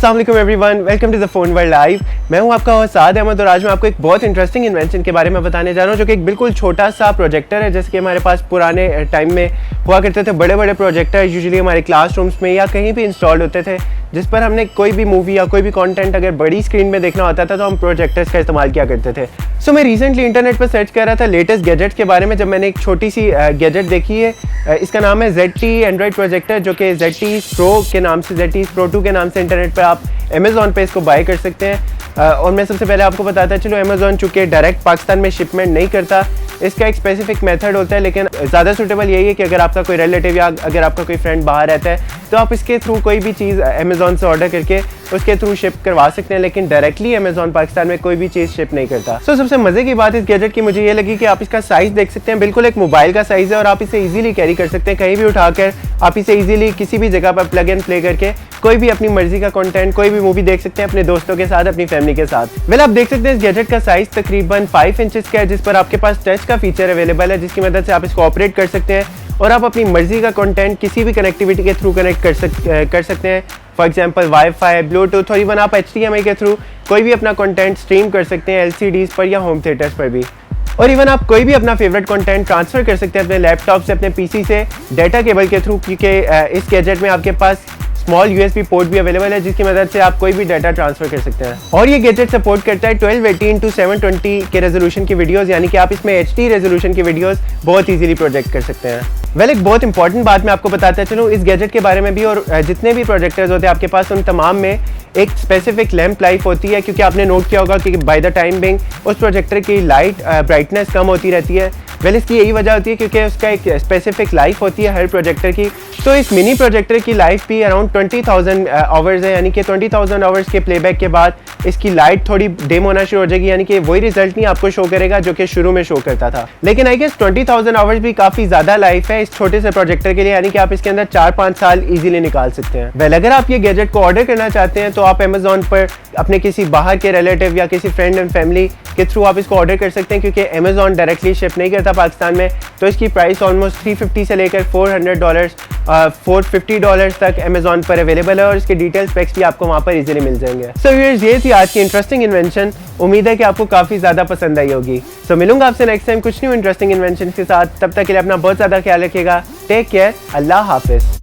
अस्सलाम वालेकुम everyone, welcome to the phone world live. मैं हूं आपका होस्ट साद अहमद और आज मैं आपको एक बहुत इंटरेस्टिंग इन्वेंशन के बारे में बताने जा रहा हूं जो कि एक बिल्कुल छोटा सा प्रोजेक्टर है। जैसे कि हमारे पास पुराने टाइम में हुआ करते थे बड़े बड़े प्रोजेक्टर, यूजुअली हमारे क्लासरूम्स में या कहीं भी इंस्टॉल होते थे, जिस पर हमने कोई भी मूवी या कोई भी कंटेंट अगर बड़ी स्क्रीन में देखना होता था तो हम प्रोजेक्टर्स का इस्तेमाल किया करते थे। सो मैं रिसेंटली इंटरनेट पर सर्च कर रहा था लेटेस्ट गैजेट्स के बारे में, जब मैंने एक छोटी सी गैजेट देखी है। इसका नाम है ZT एंड्रॉइड प्रोजेक्टर, जो कि ZT Pro के नाम से, ZT Pro 2 के नाम से इंटरनेट पर आप अमेज़ॉन पे इसको बाय कर सकते हैं। और मैं सबसे पहले आपको बताता चलो, अमेज़ॉन चूँकि डायरेक्ट पाकिस्तान में शिपमेंट नहीं करता, इसका एक स्पेसिफिक मेथड होता है, लेकिन ज़्यादा सूटेबल यही है कि अगर आपका कोई रिलेटिव या अगर आपका कोई फ्रेंड बाहर रहता है तो आप इसके थ्रू कोई भी चीज़ अमेज़ॉन से ऑर्डर करके उसके थ्रू शिप करवा सकते हैं, लेकिन डायरेक्टली अमेज़ॉन पाकिस्तान में कोई भी चीज़ शिप नहीं करता। सो सबसे मज़े की बात इस गैजेट की मुझे ये लगी कि आप इसका साइज़ देख सकते हैं, बिल्कुल एक मोबाइल का साइज़ है और आप इसे ईजिली कैरी कर सकते हैं, कहीं भी उठाकर आप इसे ईजिली किसी भी जगह पर प्लग एंड प्ले करके कोई भी अपनी मर्जी का कंटेंट, कोई भी मूवी देख सकते हैं अपने दोस्तों के साथ, अपनी फैमिली के साथ। वेल आप देख सकते हैं इस गैजेट का साइज़ तकरीबन 5 इंचेस का है, जिस पर आपके पास टच का फीचर अवेलेबल है, जिसकी मदद से आप इसको ऑपरेट कर सकते हैं और आप अपनी मर्जी का कंटेंट किसी भी कनेक्टिविटी के थ्रू कनेक्ट कर सकते हैं। फॉर एग्जांपल वाईफाई, ब्लूटूथ और इवन आप HDMI के थ्रू कोई भी अपना कंटेंट स्ट्रीम कर सकते हैं LCDs पर या होम थिएटर्स पर भी। और इवन आप कोई भी अपना फेवरेट कंटेंट ट्रांसफ़र कर सकते हैं अपने लैपटॉप से, अपने PC से डाटा केबल के थ्रू, क्योंकि इस गैजेट में आपके पास स्मॉल USB पोर्ट भी अवेलेबल है, जिसकी मदद से आप कोई भी डाटा ट्रांसफर कर सकते हैं। और ये गैजेट सपोर्ट करता है 1280x720 के रेजोल्यूशन की वीडियोस, यानी कि आप इसमें HD रेजोल्यूशन की वीडियोस बहुत इजीली प्रोजेक्ट कर सकते हैं। वेल एक बहुत इंपॉर्टेंट बात मैं आपको बताता चलूँ इस गैजेट के बारे में भी, और जितने भी प्रोजेक्टर्स होते हैं आपके पास उन तमाम में एक स्पेसिफिक लैंप लाइफ होती है, क्योंकि आपने नोट किया होगा कि बाय द टाइम बिंग उस प्रोजेक्टर की लाइट ब्राइटनेस कम होती रहती है। वेल इसकी यही वजह होती है क्योंकि उसका एक स्पेसिफिक लाइफ होती है हर प्रोजेक्टर की। तो इस मिनी प्रोजेक्टर की लाइफ भी अराउंड 20,000 आवर्स है, यानी कि 20,000 आवर्स के प्लेबैक के बाद इसकी लाइट थोड़ी डिम होना शुरू हो जाएगी, यानी कि वही रिजल्ट नहीं आपको शो करेगा जो कि शुरू में शो करता था। लेकिन आई गेस 20,000 आवर्स भी काफ़ी ज़्यादा लाइफ है इस छोटे से प्रोजेक्टर के लिए, यानी कि आप इसके अंदर 4-5 साल ईजिली निकाल सकते हैं। वेल अगर आप ये गैजेट को ऑर्डर करना चाहते हैं तो आप अमेज़ॉन पर अपने किसी बाहर के रिलेटिव या किसी फ्रेंड एंड फैमिली के थ्रू आप इसको ऑर्डर कर सकते हैं, क्योंकि अमेज़ॉन डायरेक्टली शिप नहीं करता पाकिस्तान में। तो इसकी प्राइस ऑलमोस्ट $350 से लेकर $400 $450 तक अमेज़ॉन पर अवेलेबल है, और इसके डिटेल स्पेक्स भी आपको वहाँ पर इजीली मिल जाएंगे। सो व्यूअर्स, ये थी आज की इंटरेस्टिंग इन्वेंशन। उम्मीद है कि आपको काफ़ी ज़्यादा पसंद आई होगी। सो मिलूंगा आपसे नेक्स्ट टाइम कुछ न्यू इंटरेस्टिंग इन्वेंशन के साथ। तब तक के लिए अपना बहुत ज़्यादा ख्याल रखिएगा। टेक केयर, अल्लाह हाफिज़।